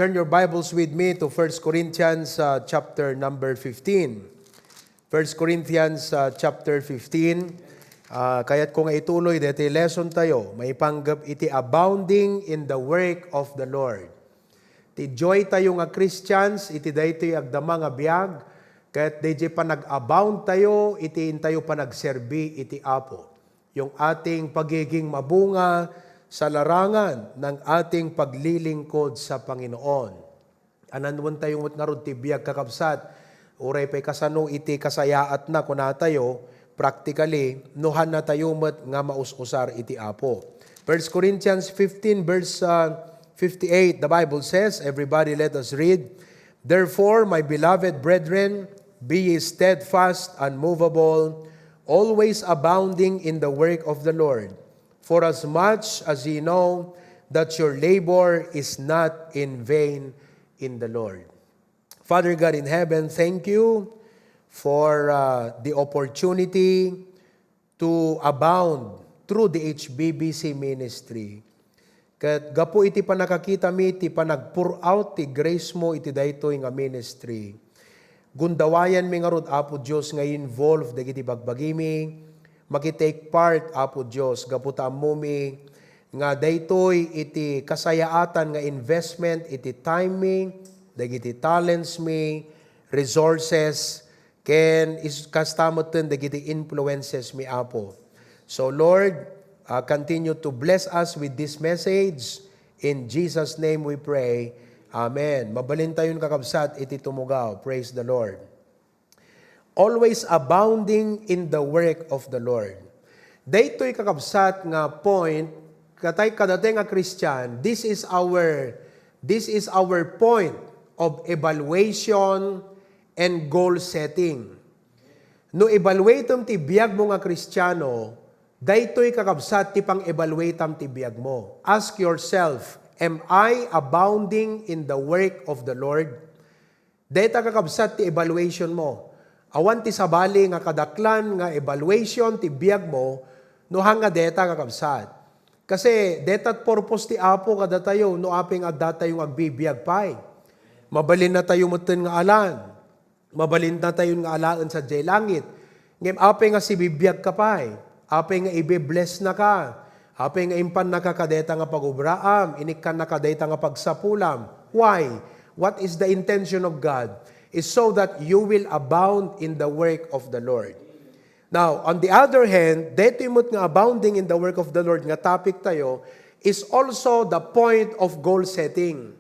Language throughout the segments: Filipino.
Turn your Bibles with me to 1 Corinthians chapter number 15. 1 Corinthians chapter 15. Kaya't kung ituloy dito lesson tayo, may panggap iti abounding in the work of the Lord. Ti joy tayo nga Christians, iti dayto agdama nga biag, kaya't dayjay pa nag-abound tayo, iti tayo pa nagserbi iti Apo. Yung ating pagiging mabunga sa larangan ng ating paglilingkod sa Panginoon. Ananwan tayong ngarod ti biag kakabsat, uray pa'y kasano iti kasayaat na kuna tayo, practically, nuhan na tayo nga maus-usar iti Apo. 1 Corinthians 15 verse 58, the Bible says, everybody let us read, "Therefore, my beloved brethren, be ye steadfast, unmovable, always abounding in the work of the Lord, for as much as ye know that your labor is not in vain in the Lord." Father God in heaven, thank you for the opportunity to abound through the HBBC ministry. Kat gapo iti pa nakakita mi, iti pa nag-pour out ti grace mo iti daytoy nga ministry. Gundawayan mi nga rod, Apo Diyos, nga involved dagiti bagbagimi, makitake part, Apo Diyos, gaputa mo mi, nga daytoy iti kasayaatan nga investment, iti timing, dagiti talents mi, resources, ken kastamoten dagiti influences mi, Apo. So Lord, continue to bless us with this message. In Jesus' name we pray. Amen. Mabalin tayon kakabsat, iti tumugaw. Praise the Lord. Always abounding in the work of the Lord. Daytoy kakabsat nga point, katay kadatay nga Christian, this is our point of evaluation and goal setting. No evaluatem ti biag mo nga Kristiyano, daytoy kakabsat ti pang-evaluatem ti biag mo. Ask yourself, am I abounding in the work of the Lord? Dayta kakabsat ti evaluation mo. Awan ti sabali nga kadaklan nga evaluation ti biag mo, no hanga deta kakabsat. Kasi detat purpose ti Apo kada tayo, no aping adda tayo agbibiyag pay. Mabalin na tayo mutin nga alan. Mabalin na tayo nga alaan sa jay langit. Ngem aping nga si bibiyag ka pay. Aping nga ibe-bless na ka. Aping nga impan nakakadeta nga pagubraam. Inikan nakadeta nga pagsapulam. Why? What is the intention of God? Is so that you will abound in the work of the Lord. Now, on the other hand, dito imot nga abounding in the work of the Lord nga topic tayo is also the point of goal setting.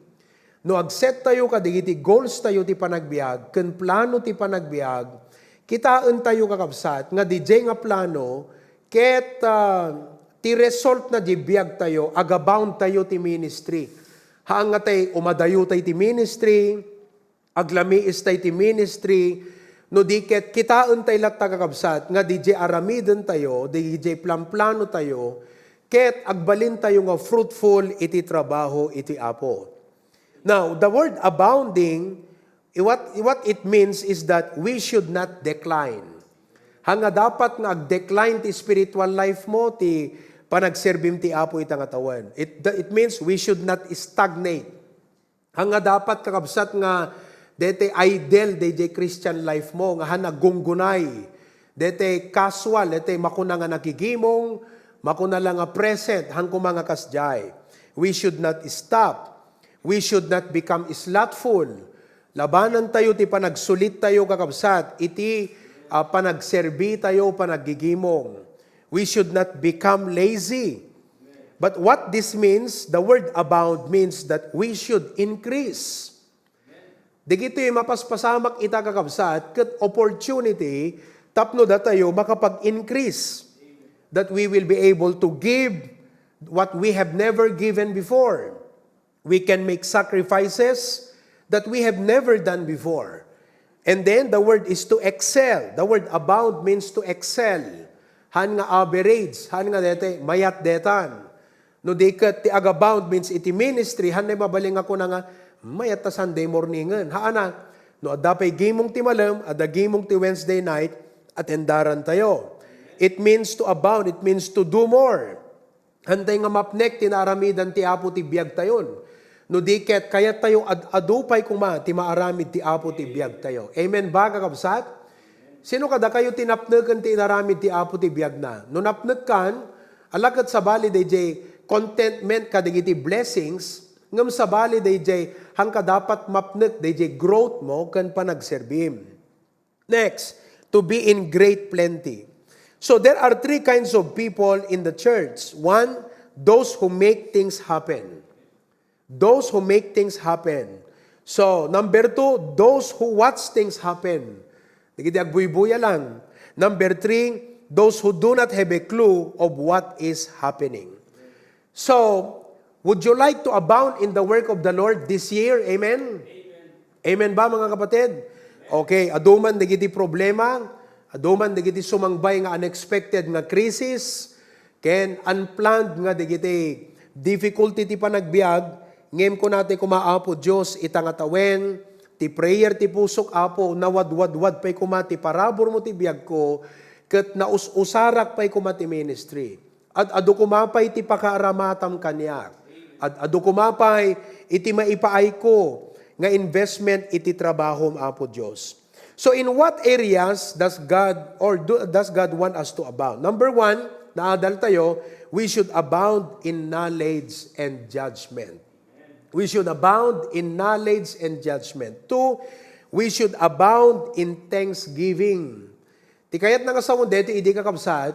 No, agset tayo kadigiti goals tayo ti panagbiag, ken plano ti panagbiag, kitaan tayo kakabsat, nga DJ nga plano, ket ti result na di biag tayo, agabound tayo ti ministry. Haan nga tayo umadayo tayo ti ministry, aglamiis tayo ti ministry, no di ket kitaan tayo latta kakabsat, nga DJ aramiden tayo, DJ plano tayo, ket agbalin tayo nga fruitful iti trabaho iti Apo. Now, the word abounding, what it means is that we should not decline. Hanga dapat nga ag-decline ti spiritual life mo, ti panagserbim ti Apo itang atawan. It means we should not stagnate. Hanga dapat kakabsat nga dete idle, dete Christian life mo, nga hanagunggunay, dete casual, dete makuna nga nakigimong, makuna lang nga present, hangko mga kasjay. We should not stop. We should not become slothful. Labanan tayo, ti panagsulit tayo kakabsat, iti panagserbi tayo, panaggigimong. We should not become lazy. But what this means, the word abound means that we should increase. Digito yung mapaspasamak ita kakabsat, kat opportunity, tapno da tayo makapag-increase. That we will be able to give what we have never given before. We can make sacrifices that we have never done before. And then the word is to excel. The word abound means to excel. Han nga average, han nga dete mayat detan. No di ket ti agabound means iti ministry, han na mabaling ako na nga mayat ta Sunday morningen. Haana, no adda pay gimong ti malam, adda gimong ti Wednesday night, atendaran tayo. It means to abound, it means to do more. Hantay nga mapnek tinaramidan ti Apo ti biag tayon. No diket kaya tayo adupay kuma ti maaramid ti Apo ti biag tayo. Amen ba kakabsat? Sino kada kayo tinapnegken ti inaramid ti Apo ti biag na? No napnegkan, alakat sa bali DJ contentment kadagiti blessings, ngam sa bali DJ hangka dapat mapnek DJ growth mo kan panagserbim. Next, to be in great plenty. So there are three kinds of people in the church. One, those who make things happen. Those who make things happen. So, number two, those who watch things happen. Hindi agbuy-buya lang. Number three, those who do not have a clue of what is happening. So, would you like to abound in the work of the Lord this year? Amen? Amen ba mga kapatid? Okay, aduman digiti problema, aduman digiti sumangbay nga unexpected nga crisis, ken unplanned nga digiti difficulty ti panagbiag, ngem ko natin kumaapo Diyos itangatawen, ti prayer ti pusok apo, nawad-wad-wad pa'y kumati, parabor mo ti biag ko, ket naususarak pa'y kumati ministry. At adu kumapay ti pakaaramatam kaniya. At adu kumapay iti maipaay ko, nga investment iti trabaho apo Diyos. So in what areas does God want us to abound? Number one, naadal tayo, we should abound in knowledge and judgment. We should abound in knowledge and judgment. Two, we should abound in thanksgiving. Ti kayat nga sa deti idi kakabsat,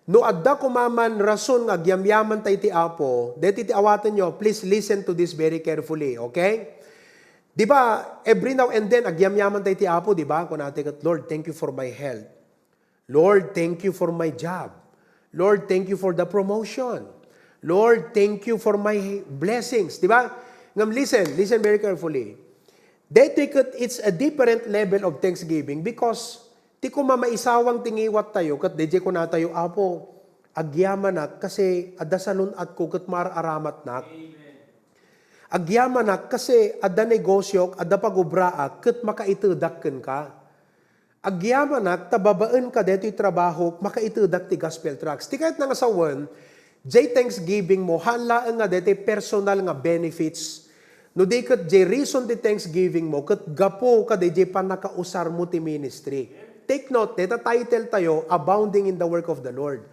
no adda kumaman rason nga gyamyaman tay ti Apo, deti ti awatan nyo, please listen to this very carefully, okay? Di ba, every now and then, agyamyaman tay ti Apo, di ba? Kung natin, Lord, thank you for my health. Lord, thank you for my job. Lord, thank you for the promotion. Lord, thank you for my blessings. Di ba? Ngam, listen very carefully. It's a different level of thanksgiving because ti ko mamaisawang tingiwat tayo kat DJ ko na tayo, Apo, agyaman nak kasi adasalon at ko kat mararamat nak. Agyaman nak kasi ada negosyo, ada pagubraa kat makaitudakken ka. Agyaman nak tababaan ka dito yung trabaho, makaitudak ti gospel tracts. Ti kahit nga sawan, jay thanksgiving mo, hanlaan nga dito personal nga benefits. No di kat jay reason ti thanksgiving mo, kat gapo ka di jay panakausar mo ti ministry. Take note, dito title tayo, Abounding in the Work of the Lord.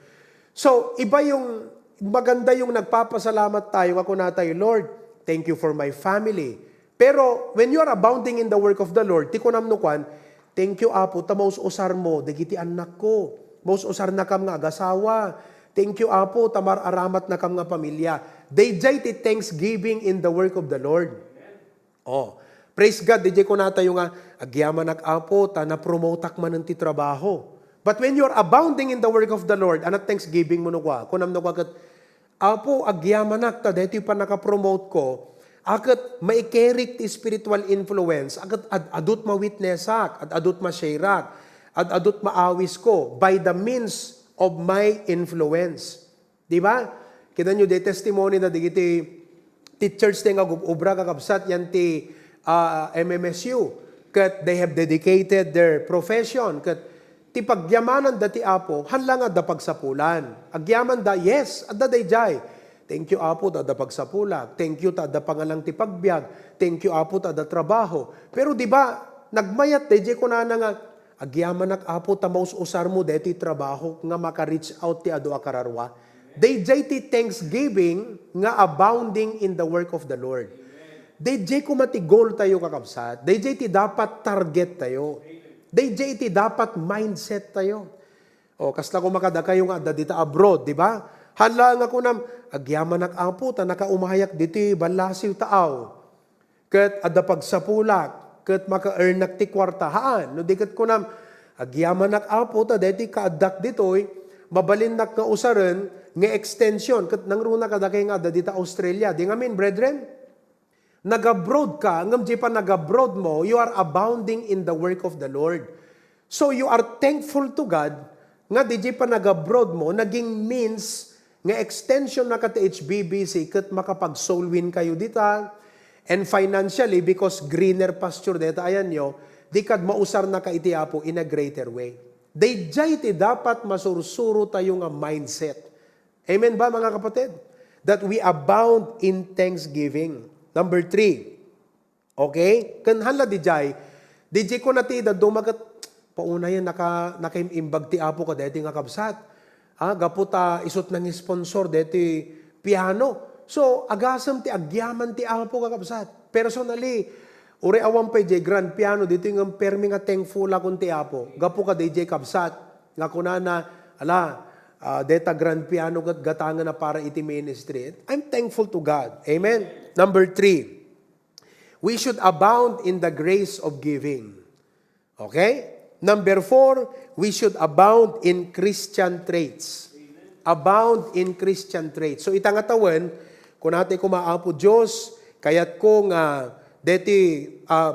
So, iba yung, maganda yung nagpapasalamat tayo, ako na tayo, Lord, thank you for my family. Pero, when you are abounding in the work of the Lord, ti ko namnukan, thank you, Apo, ta maus usar mo, dagiti anak ko, maus usar na kam nga agasawa, thank you, Apo, tamar aramat na kam nga pamilya. They jay ti thanksgiving in the work of the Lord. Oh, praise God, DJ ko na tayo nga, agyaman ak Apo, ta na-promote man ti trabaho. But when you're abounding in the work of the Lord, anak thanksgiving mo nukwa, kunam nukwa kat, Apo, agyaman ak ta, dito pa nakapromote ko, akat maikerik ti spiritual influence, akat adut ma-witnessak, adut ma-shareak, adut maawis ko, by the means of my influence. Di ba? Kita nyo, di testimony na di teachers nga ubra kakabsat yan ti MMSU. Kat they have dedicated their profession. Kat ti pagyamanan da ti Apo, hanlang adda pagsapulan. Agyaman da, yes, adda day jay. Thank you, Apo, tada pagsapulak. Thank you, tada pangalang ti pagbiag. Thank you, Apo, tada trabaho. Pero di ba, nagmayat, DJ ko na nga, agyaman ak Apo, tamaus usar mo, deti trabaho, nga maka-reach out ti ado akararwa. DJ ti thanksgiving, nga abounding in the work of the Lord. DJ ko mati goal tayo kakabsat. DJ ti dapat target tayo. DJ ti dapat mindset tayo. O, kasla ko makada kayo nga, adda dita abroad, di ba? Hala nga ko nam, agyaman ak Apo, ta nakaumahayak diti balasiw taaw. Ket adda pagsapulak, ket maka-earn nak ti kwartahaan. No diket ko nam, agyaman ak Apo, ta deti kaadak ditoy, mabalin nak nga usaren, nga extension, ket nangruna kada kay nga adda dita Australia. Di ngamin, brethren? Nag-abroad ka, ngam di pa nag-abroad mo, you are abounding in the work of the Lord. So you are thankful to God, nga di pa nag-abroad mo, naging means nga extension na ka ti HBBC kat makapag-soul win kayo dita, and financially, because greener pasture dita, ayan nyo, di kad mausar na ka iti Apo in a greater way. Day jay ti dapat masursuro tayo nga mindset. Amen ba mga kapatid? That we abound in thanksgiving. Number 3. Okay? Kan hala DJ ko na ti da dumagat pauna yan nakaimbag ti apo ka deti nga kabsat. Gaputa isot ng sponsor deti piano. So agasam ti agyaman ti apo ka kabsat. Personally, uri awang pa DJ grand piano dito yung permi nga thankful akong ti apo. Gapu ka DJ kabsat. Nga kunana, deta grand piano gatangan na para iti ministry. I'm thankful to God. Amen? Number 3. We should abound in the grace of giving. Okay? Number 4, we should abound in Christian traits. Abound in Christian traits. So itangatawan, kung natin kumaapo Diyos, kayat ko nga,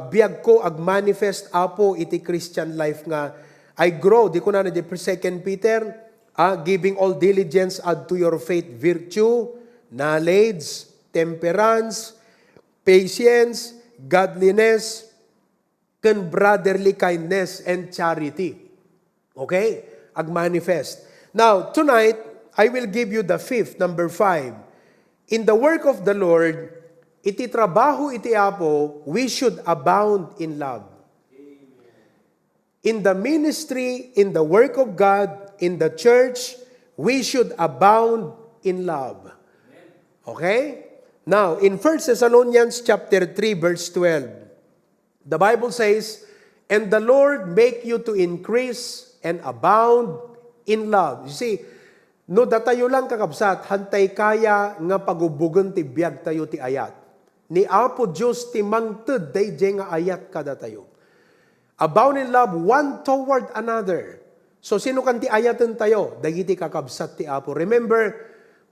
biyag ko ag-manifest apo iti Christian life nga, I grow. Di ko na 2 Peter, giving all diligence add to your faith virtue, knowledge, temperance, patience, godliness, and brotherly kindness, and charity. Okay? Ag-manifest. Now, tonight, I will give you the 5th, number 5. In the work of the Lord, iti trabaho iti apo, we should abound in love. In the ministry, in the work of God, in the church, we should abound in love. Okay? Now, in 1 Thessalonians chapter 3, verse 12, the Bible says, "And the Lord make you to increase and abound in love." You see, no datayo lang kakabsat, hantay kaya nga pagubugan ti biyag tayo ti ayat. Ni Apo Diyos ti mangted dayjay nga ayat kada tayo. Abound in love one toward another. So sino kan ti ayatan tayo? Dagiti kakabsat ti Apo. Remember,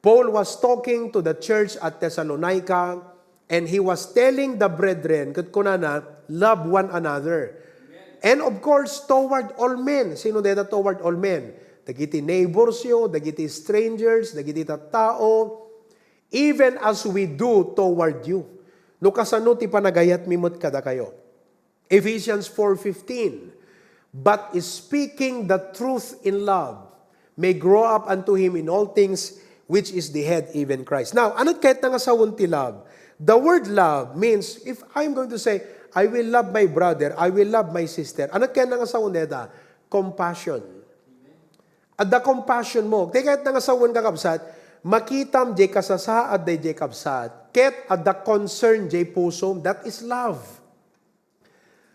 Paul was talking to the church at Thessalonica, and he was telling the brethren, kat kunana, love one another. And of course, toward all men. Sino deta toward all men? Dagiti neighbors yo, dagiti strangers, dagiti tao, even as we do toward you. No kasano ti panagayat mimot kada kayo. Ephesians 4:15, "But speaking the truth in love, may grow up unto him in all things, which is the head, even Christ." Now, anot kahit nga sawon ti love? The word love means, if I'm going to say, I will love my brother, I will love my sister, anot kahit nga sawon neta? Compassion. At the compassion mo, kahit nga sawon kakabsat, makitam jay kasasaad day jay kabsat, ket at the concern jay puso, that is love.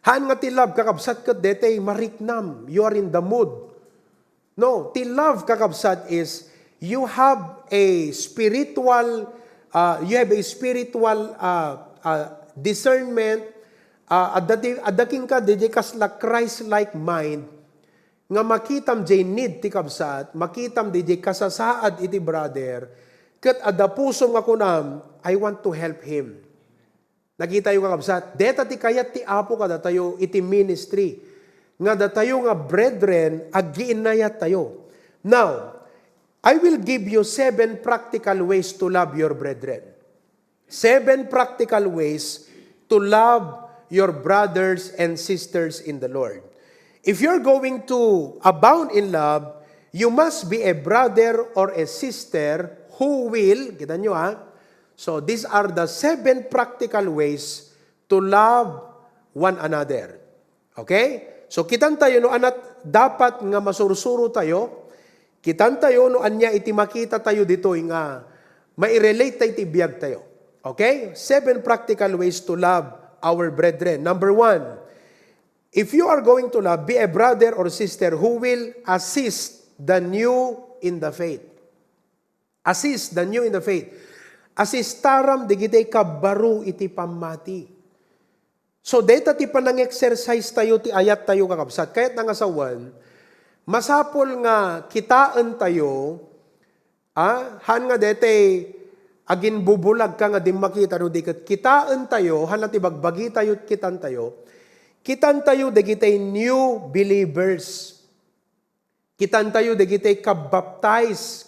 Haan nga ti love kakabsat ket detay mariknam, you are in the mood. No, ti love kakabsat is, you have a spiritual discernment, adaking ka DJ kasla Christ-like mind, nga makitam jay need ti kabsat, makitam DJ kasasaad iti brother, ket adda puso nga kunam, I want to help him. Nakita yung kakabsat, deta ti kayat ti apo kada tayo iti ministry, nga datayo nga brethren, ag-giinayat tayo. Now, I will give you 7 practical ways to love your brethren. 7 practical ways to love your brothers and sisters in the Lord. If you're going to abound in love, you must be a brother or a sister who will, kita nyo so these are the 7 practical ways to love one another. Okay? So kitan tayo no anat dapat nga masursuro tayo. Kitan tayo no anya iti makita tayo dito nga mai-relate tayo iti biyag tayo. Okay? 7 practical ways to love our brethren. Number 1, if you are going to love, be a brother or sister who will assist the new in the faith. Assist the new in the faith. Assistaram digitay kabaru iti pamati. So data ti panang exercise tayo ti ayat tayo kakabsat. Kaya't nangasawan, masapol nga kitaan tayo, han nga dete agin bubulag ka nga di makita no diket kitaan tayo, han ti bagbagi tayo kitan tayo dagitay new believers. Kitan tayo dagitay kabaptize,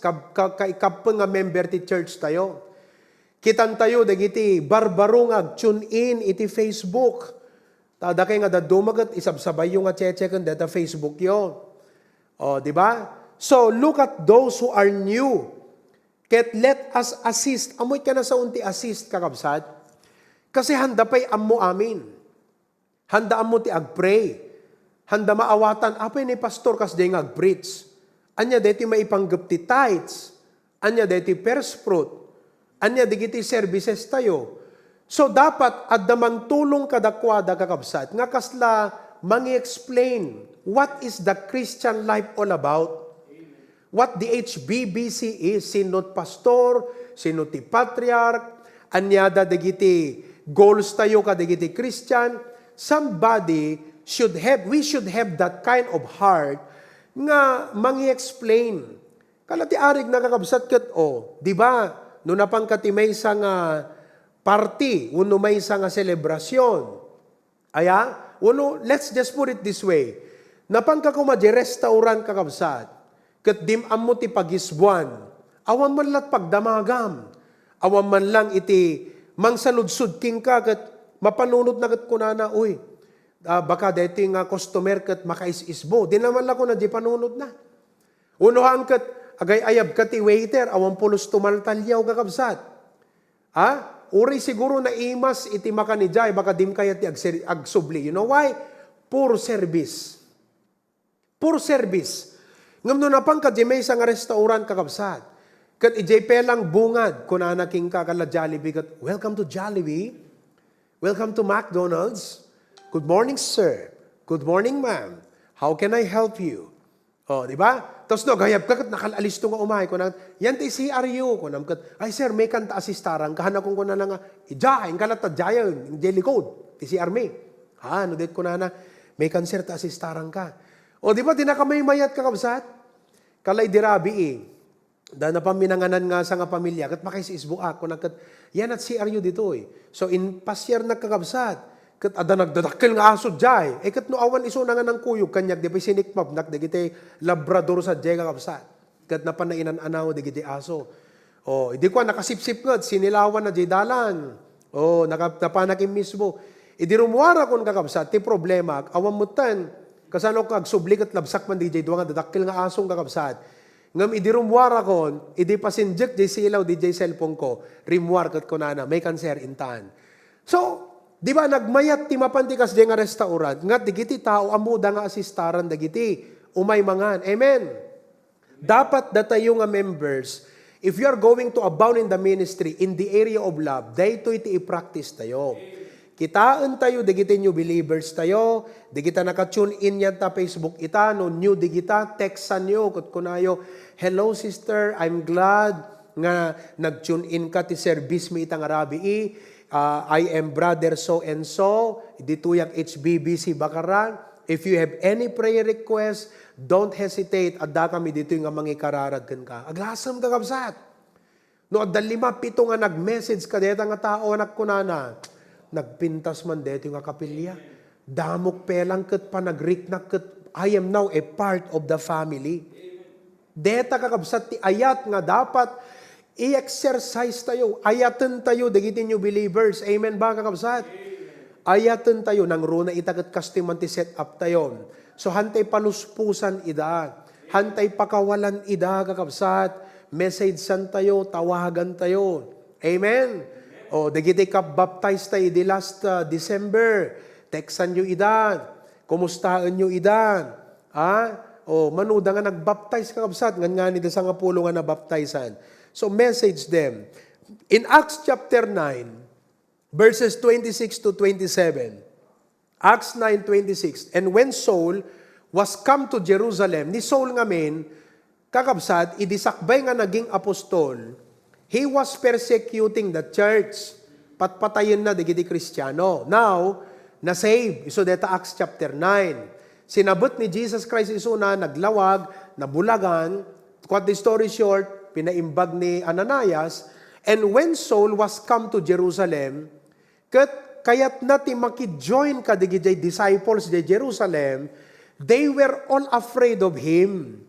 kapeng nga member ti church tayo. Kitan tayo dagiti barbarong ag tune in iti Facebook. Tada kay nga dadumagat isabsabay yung nga checken data Facebook yo. Oh, di ba? So, look at those who are new. Let us assist. Amoy ka na sa unti assist, kakabsat. Kasi handa pa'y ammo amin. Handa ammo ti agpray. Handa maawatan, apay ni pastor kas day agpreach. Anya deti maipanggap ti tithes. Anya deti first fruit. Anya digiti services tayo. So dapat adamang tulong kadakwada kakabsat. Nga kasla mangi-explain what is the Christian life all about. What the HBBC is, sino pastor, sino ti patriarch, anyada dagiti goals tayo ka dagiti Christian. We should have that kind of heart nga mangi-explain. Kalati arig nakakabsat kat di ba? No napangkatimay sa nga party, uno may sa nga selebrasyon. Let's just put it this way. Napangka kumadya restaurant kakabsat. Kat dim ammo ti pagisbuan, awan man lat pagdamagam, awan man lang iti mangsaludsud king ka, kat mapanunod na kat kunana, baka deti nga customer kat makaisisbo, di naman lang ko na di panunod na. Unohan kat, agay ayab kat ti waiter, awan pulos tumaltalyaw kakabsat. Uri siguro na imas iti makanijay, baka dim kaya ti agsubli. You know why? Poor service. Poor service. Ngam no napang kadimay sa nga restaurant kakabsat. Kat ijay pelang bungad, kunana king kakala Jollibee, kat welcome to Jollibee. Welcome to McDonald's. Good morning, sir. Good morning, ma'am. How can I help you? Di ba? Tapos no, gayab ka, kat nakalalis to nga umay. Kunang, yan ti CRU. Kunang, kat, ay sir, may kanta asistaran. Kahana kong kunana nga, ijahin kalata jayan, jelly code. Ti CR me. No dit kunana, may cancer ta asistaran ka. Di ba, dinakamay mayat kakabsat? Kalay dirabi Da na paminanganan nga sa nga pamilya, kat makaisisbuak, kat yan at CRU dito So in pasyar nagkakabsat, kat ada nagdadakil nga aso jay, kat no awan iso na nga ng kuyog, kanyag di pa sinikmap, nakdagiti labrador sa jay kakabsat, kat napanainan anaw, digiti aso. Hindi ko nakasipsip nga, sinilawan na jay dalan. Napanakim mismo. Idi rumuara kung kakabsat, ti problema, awan mutan, kasano kag sublik at labsak man DJ duwa nga dadakil nga asong kakabsat. Ngam idi rumwara kon, idi pasinjek di silaw di cellphone ko, rimwar kat kunana, may cancer intan. So, di ba nagmayat ti mapantikas di nga restaurant, nga digiti tao amuda nga asistaran dagiti, umay mangan. Amen. Dapat datayo nga members, if you are going to abound in the ministry in the area of love, dayto iti i-practice tayo. Kitaan tayo, digiti new believers tayo, digita naka-tune in yan ta Facebook ita, no new digita, textan nyo, kunayo, hello sister, I'm glad nga nag-tune in ka ti service mi itang arabi I am brother so and so, dito yung HBBC Bakaran. If you have any prayer request, don't hesitate, adda kami dito yung mangikararag ka. Aglasam ka kabsat. No, adda 5-7 nga nag-message ka dito nga tao, anak kunana, nagpintas man dito nga kapilya. Damok pelang kat pa nagriknak kat I am now a part of the family. Deta kakabsat ti ayat nga dapat i-exercise tayo. Ayatan tayo, dagiti new believers. Amen ba kakabsat? Ayatan tayo, nang runa itagat kastiman ti set up tayo. So hantay paluspusan ida. Hantay pakawalan ida kakabsat. Message san tayo, tawagan tayo. Amen? Dagiti ka-baptize tayo di last December. Textan nyo idan. Kumustahan nyo idan. Manuda nga nag-baptize ka kabsat. Nga nida sa nga pulo nga na-baptizan. So message them. In Acts chapter 9, verses 26 to 27. Acts 9:26. And when Saul was come to Jerusalem, ni Saul nga men, kakabsat, idisakbay nga naging apostol, he was persecuting the church. Patpatayin na digiti Kristiyano. Now, na-save. Iso deta Acts chapter 9. Sinabot ni Jesus Christ iso na naglawag, nabulagan. Cut the story short, pinaimbag ni Ananias. And when Saul was come to Jerusalem, kayat nati maki-join ka digiti disciples di Jerusalem, they were all afraid of him.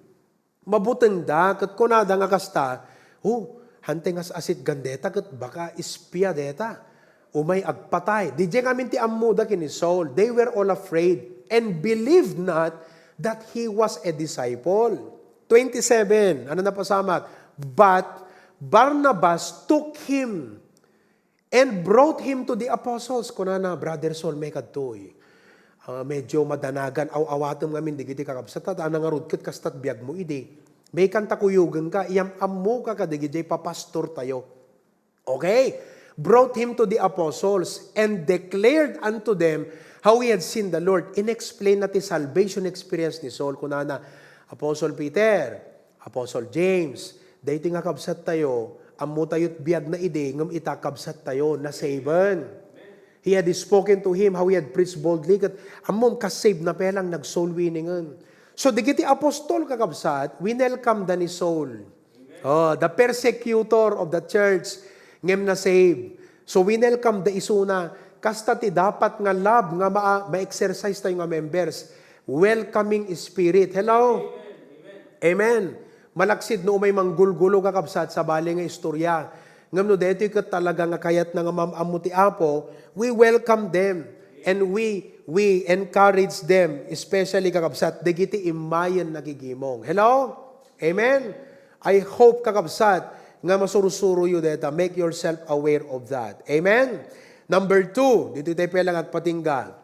Mabutenda, kat kunada nga kasta, hanteng as asit gandeta kat baka ispia deta. Umay agpatay. Di dyan amin ti amuda kini Saul. They were all afraid and believed not that he was a disciple. 27. Ano na pasamat? But Barnabas took him and brought him to the apostles. Kunana, Brother Saul, may kadtoy. Medyo madanagan, awatom ngamin, di kiti kakabsat, at anang arudkit kastat biyag mo, idi. May kanta kuyugan ka, iyam ammo ka kadigijay, papastor tayo. Okay? Brought him to the apostles and declared unto them how he had seen the Lord. In-explain natin salvation experience ni Saul. Kunana, Apostle Peter, Apostle James, dahito nga kabsat tayo, ammo tayo't biyag na ide, ngam itakabsat tayo, na saven. He had spoken to him how he had preached boldly. Amom kasave na pelang nag-soul winningan. So, di kiti apostol kakabsat, winelcome da ni Saul. The persecutor of the church, ngem na save. So, winelcome da isuna. Kasta ti dapat nga love, nga ma-exercise tayo nga members. Welcoming spirit. Hello? Amen. Malaksid no may manggulgulo kakabsat sa bali nga istorya. Ngam no dito ka talaga nga kayat na nga mamamu ti Apo, we welcome them and we encourage them, especially kakabsat, dagiti imayan nagigimong. Hello? Amen? I hope kakabsat nga masurusuro yu deta, make yourself aware of that. Amen? Number 2, dito tayo pelang agpatinggal.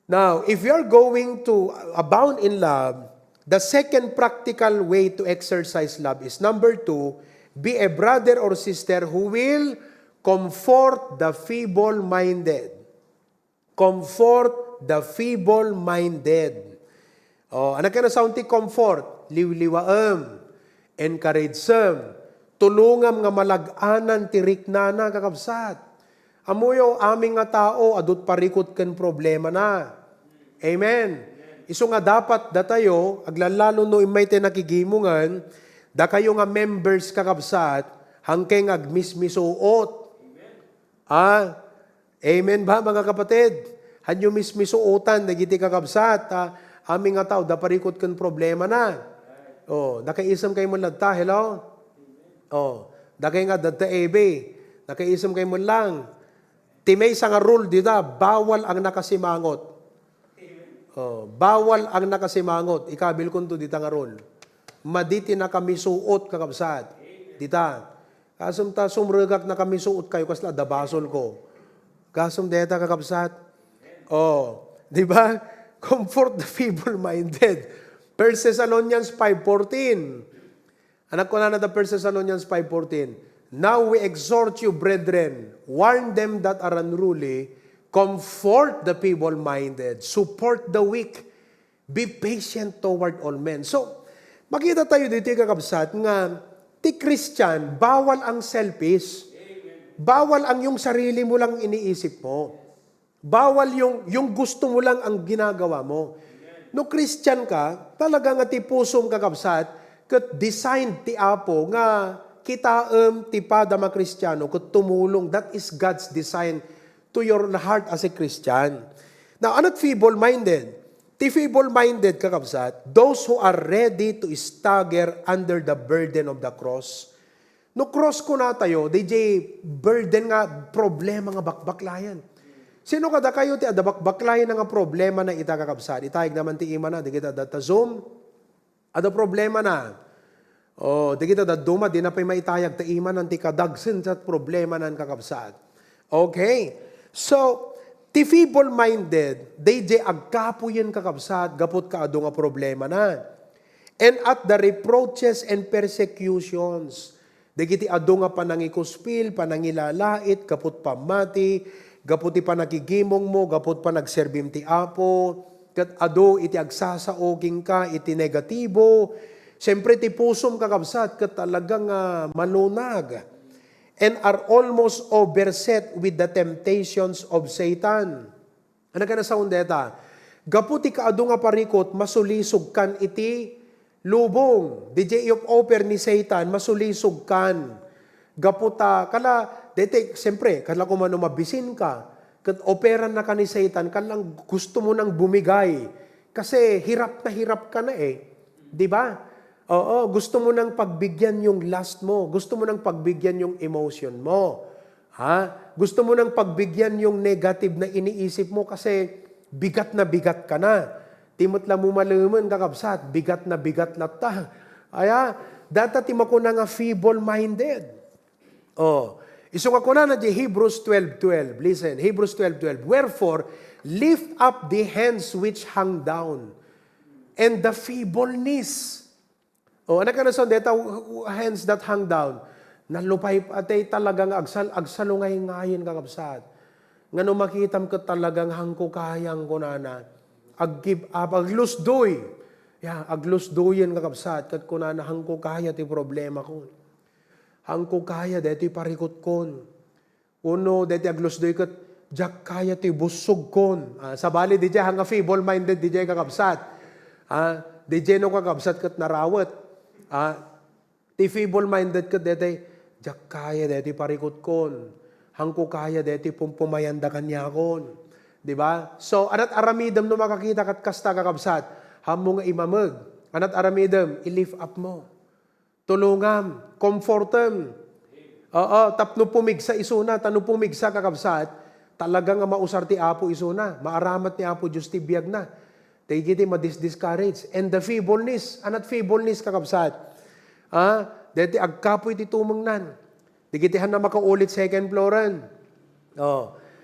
Now, if you're going to abound in love, the second practical way to exercise love is number 2, be a brother or sister who will comfort the feeble-minded. Comfort the feeble-minded. Anak ka na sound ti comfort? Liwliwaam. Encourage-am. Tulungam nga malag-anan ti riknana kakabsat. Amuyo aming nga tao, adut parikot ken problema na. Amen. Iso nga dapat datayo, aglalalo no imay te nakigimungan, da kayo nga members kakabsat, hangkeng agmismisuot. Amen ba mga kapatid? Hanyo mismisuotan, nagiti kakabsat, aming nga tao, da parikot kang problema na. Nakaisam kayo mo lagta, hello? Dakay nga dadta ebe, nakaisam kayo mo lang. Timay sa nga rule dito, bawal ang nakasimangot. Bawal ang nakasimangot. Ikabil ko dito nga rule. Maditi na kami suot kakabsat. Dita. Kasum ta sumrugak na kami suot kayo kasla dabasol ko. Kasum deta kakabsat. Di ba? Comfort the feeble-minded. 1 Thessalonians 5:14. Anak ko na the 1 Thessalonians 5:14. Now we exhort you, brethren, warn them that are unruly, comfort the feeble-minded, support the weak, be patient toward all men. So, makita tayo dito kakabsat nga, ti Christian, bawal ang selfish. Bawal ang yung sarili mo lang iniisip mo. Bawal yung gusto mo lang ang ginagawa mo. No Christian ka, talaga nga ti pusong kakabsat, kat designed ti Apo nga kita ti padama Kristiyano, kat tumulong. That is God's design to your heart as a Christian. Now, anot feeble-minded? Ti feeble-minded kakabsat, those who are ready to stagger under the burden of the cross. No cross ko na tayo, DJ burden nga problema nga bakbaklayan. Sino kada kayo ti ada bakbaklayan nga problema na ita kakabsat? Itayag naman ti ima na, di kita data Zoom, ada problema na. Di kita daduma, di na pa'y maitayag ti ima nanti kadagsin sa problema nan kakabsat. Okay? So, ti feeble-minded, they agkapuyin kakabsat, gapot ka ado nga problema na. And at the reproaches and persecutions, digiti ado nga panangikuspil, panangilalait, gapot pamati, gapot ti panakigimong mo, gapot pa nagserbim ti Apo, kat ado iti agsasaoging ka, iti negatibo, siyempre ti pusom kakabsat, kat talagang malunag. And are almost overset with the temptations of Satan. Ano ka na sa undeta? Gaputi ka adu nga parikot, masulisog kan iti lubong. DJ of offer ni Satan, masulisog kan. Gaputa, kala, dete, siyempre, kala kumano mabisin ka, kat operan na ka ni Satan, kalang gusto mo nang bumigay. Kasi hirap ka na Di ba? Gusto mo nang pagbigyan yung lust mo. Gusto mo nang pagbigyan yung emotion mo. Gusto mo nang pagbigyan yung negative na iniisip mo kasi bigat ka na. Timot lang mo maluman kakabsat, bigat na ta. Data timako na nga feeble-minded. Iso nga kuna na di Hebrews 12:12. Listen, Hebrews 12:12. Wherefore, lift up the hands which hang down, and the feebleness. Ano ka na son, deta hands that hang down. Nalupay atay talagang agsalungay ngayon kakabsat. Ngano makitam ka talagang hangko kayang kunana. Ag-give up, aglusdoy. Aglusdoyen kakabsat. Kat kunana hangko kaya ti problema ko. Hangko kaya, dito parikot kon. Uno, dito aglusdoy kat, jak kaya ti busog kon. Sa bali, di dyan hanga feeble-minded, di dyan kakabsat. Di dyan no kakabsat kat narawat. Ti feeble-minded kat, dito, jak kaya, dito parikot kon. Hangko kaya, dito pumayanda kanya kon. Diba? So, anat aramidam no makakita kat kasta kakabsat, hamo nga imamag. Anat aramidam, i-lift up mo. Tulungam, comfortem. Tapno pumigsa isuna, tano pumigsa kakabsat, talagang mausar ti Apo isuna, maaramat ni Apo Diyos ti biyag na. Tigiti madis-discourage. And the feebleness, anat feebleness kakabsat. Deti agkapoy ti tumengnan. Digitihan na makaulit second flooran.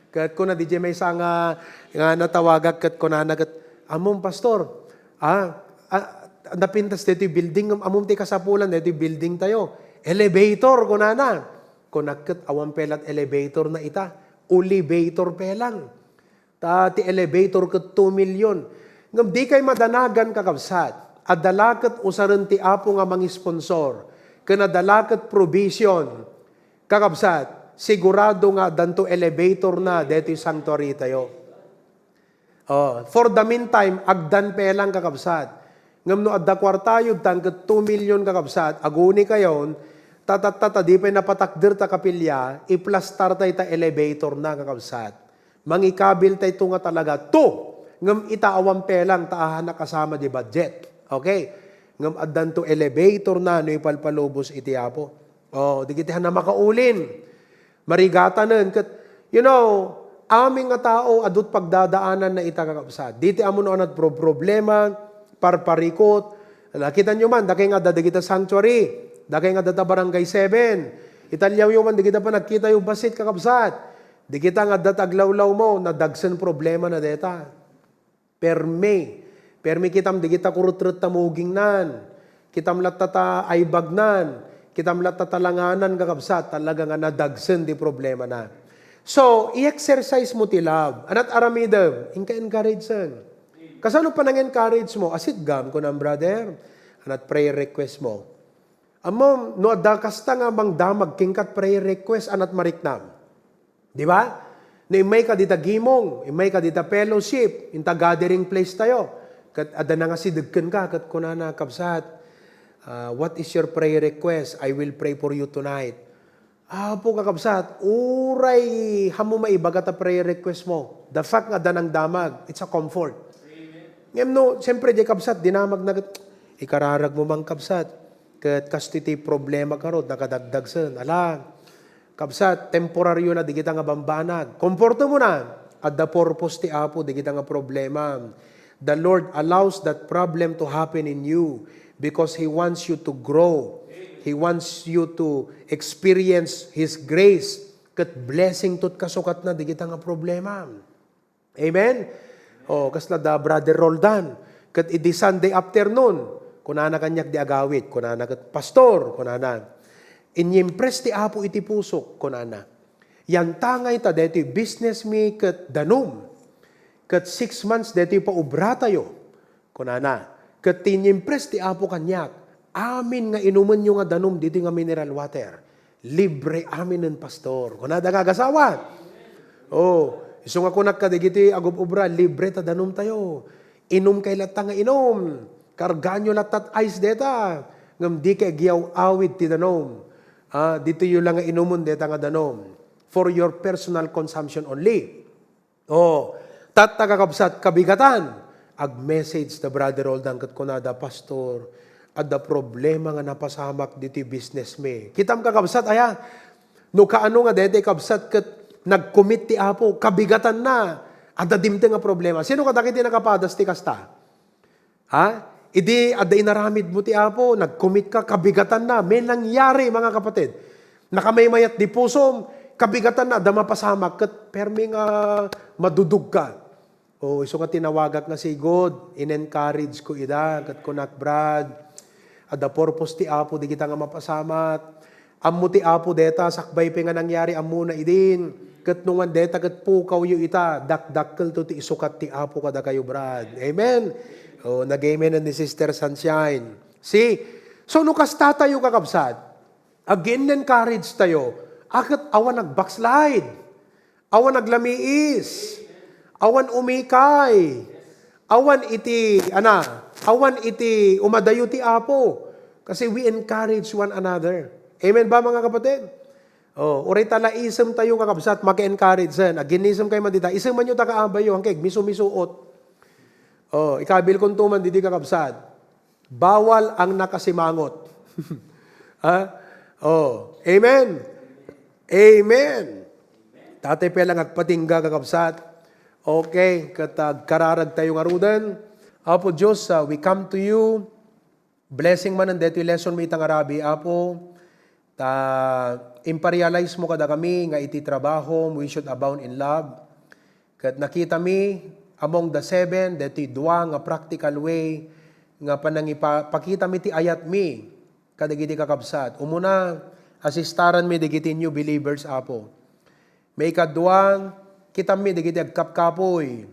Kat ko na, DJ may nga natawagak, kat ko na nagat, among pastor, napintas dito building, among ti kasapulan, dito building tayo. Elevator, kunana. Kunakit awang pelat elevator na ita. Elevator pelang. Ti elevator kat 2 million. Ngam di kay madanagan kakabsat. Adalakat usaran ti Apo nga mangi sponsor. Kanadalakat provision. Kakabsat. Sigurado nga danto elevator na dito yung sanctuary tayo. For the meantime, agdan pelang kakabsat. Ngam no adda kwartayo, tangkat 2 million kakabsat, aguni kayon, di pa napatakdir ta kapilya, iplastar tayo ta elevator na kakabsat. Mangikabil tayo nga talaga, ngam itaawang pelang, taahan na kasama di budget. Okay? Ngam addan to elevator na, no ipalpalubos iti Apo. Di kitihan na makaulin. Marigata nun, aming nga tao, adut pagdadaanan na ita kakabsat. Diti amo noon at problema, parparikot. Nakita nyo man, dakay nga dadagita sanctuary, dakay nga data barangay 7. Italyaw yung man, di kita pa nagkita yung basit kakabsat. Di kita nga dataglawlaw mo, nadagsan problema na deta. Permi kitam, di kita kurut-rut tamuging nan. Kitam latata aybagnan. Kitam latatalanganan kakabsat. Talaga nga nadagsan di problema na. So, i-exercise mo ti love. Anat aramidam, inka-encourage san. Kasano pa nang-encourage mo? Asit gam ko ng brother. Anat prayer request mo. Amom, no adakasta nga bang damag kingkat prayer request anat mariknam. Di ba? Na imay ka dita gimong, imay ka dita fellowship, inta gathering place tayo. Kat ada na nga sidagkan ka, kat kunana kabsat. What is your prayer request? I will pray for you tonight. Po kakabsat, uray hamo maibaga ta prayer request mo. The fact nga danang damag, it's a comfort. Ngayon no, siyempre di kabsat, dinamag na, ikararag mo mang kabsat, kat kastiti problema ka ro, nakadagdag san, kabsat, temporaryo na, di kita nga bambanag. Komporto mo na, at the purpose ti Apo, di kita nga problema. The Lord allows that problem to happen in you because He wants you to grow. He wants you to experience His grace. Kat blessing tot kasukat na, di kita nga problema. Amen? Kas na da Brother Roldan, kat idi Sunday afternoon, kunana kanyak di agawit, kunana kat pastor, kunana. Inyimpress ti Apo iti pusok, kunana. Yan tangay ta, deti business mi kat danum. Kat 6 months, deti pa ubra tayo, kunana. Kat inyimpress ti Apo kanyak, amin nga inuman nyo nga danum, dito nga mineral water. Libre amin ng pastor. Kunada nga gasawa. Iso nga kunak ka, digiti agub ubra, libre ta danum tayo. Inom kay latta nga inom. Karganyo latat ice deta. Ngam di kay giyaw awid ti danom. Dito yung lang nga inumun deta nga danom. For your personal consumption only. Tatagakabsat kabigatan. Ag-message the brother Roldan kat kunada, pastor, at the problema nga napasamak diti business me. Kitam kakabsat, no kaano nga dete kabsat kat nag-commit ti Apo, kabigatan na, at adimte nga problema. Sino kadakiti nakapadas ti kasta? Idi, ada inaramid mo ti Apo, nag-commit ka, kabigatan na, may nangyari mga kapatid. Nakamamayat di pusom, kabigatan na, dama pasamak, kat permi nga madudug ka. O, iso nga tinawagak nga si God, in-encourage ko ida, kat kunak Brad, at the purpose ti Apo, di kita nga mapasamat. Ammo ti Apo deta, sakbay pa nga nangyari, ammo na idin. Kat nungan deta, kat pukaw yu ita, dakdakkel to ti isukat ti Apo kada kayo, Brad. Amen? O, nag-amen ni Sister Sunshine. See? So, nukas tatayo kakabsat, again, encourage tayo, akat awan nag-backslide, awan naglamiis, awan umikay, awan iti umadayo ti Apo. Kasi we encourage one another. Amen ba mga kapatid? Oh, uray tala isem tayo kakabsat, maka-encourage yan. Aginisem kayo mandita, isem man yung takaabayo, hangkeg, miso-misuot. Oh, ikabil kong tuman, didi kakabsat. Bawal ang nakasimangot. Oh, amen? Amen. Tatay pa lang agpatingga kakabsat. Okay, katag kararag tayo nga rudan. Apo Diyos, we come to you. Blessing man ang dito lesson mo itang Arabi, Apo. Imperialize mo kada kami nga iti trabaho, we should abound in love. Kat nakita mi among the 7, dito dua nga practical way, nga panangipakita mi ti ayat mi, kadagiti kakabsat. Umuna, asistaran mi digiti new believers, Apo. May kadwa, kita mi digiti agkapkapoy,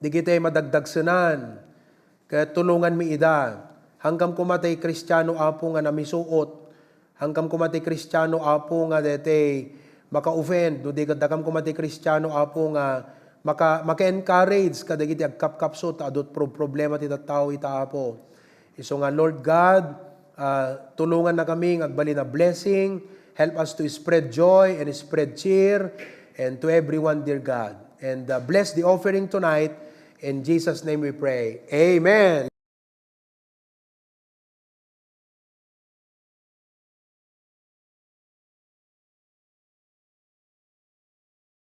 digiti madagdagsanan, kaya tulungan mi ida. Hanggang kumatay Kristiyano, Apo, nga namisuot, hanggang kumatay Kristiyano, Apo, nga dete maka-offend, do di kadakam kumatay Kristiyano, Apo, nga maka-encourage kadagiti agkapkapso ta adot problema ti tattao ita, Apo. Iso nga Lord God, tulungan na kami agbali na blessing, help us to spread joy and spread cheer and to everyone, dear God. And bless the offering tonight. In Jesus' name we pray. Amen.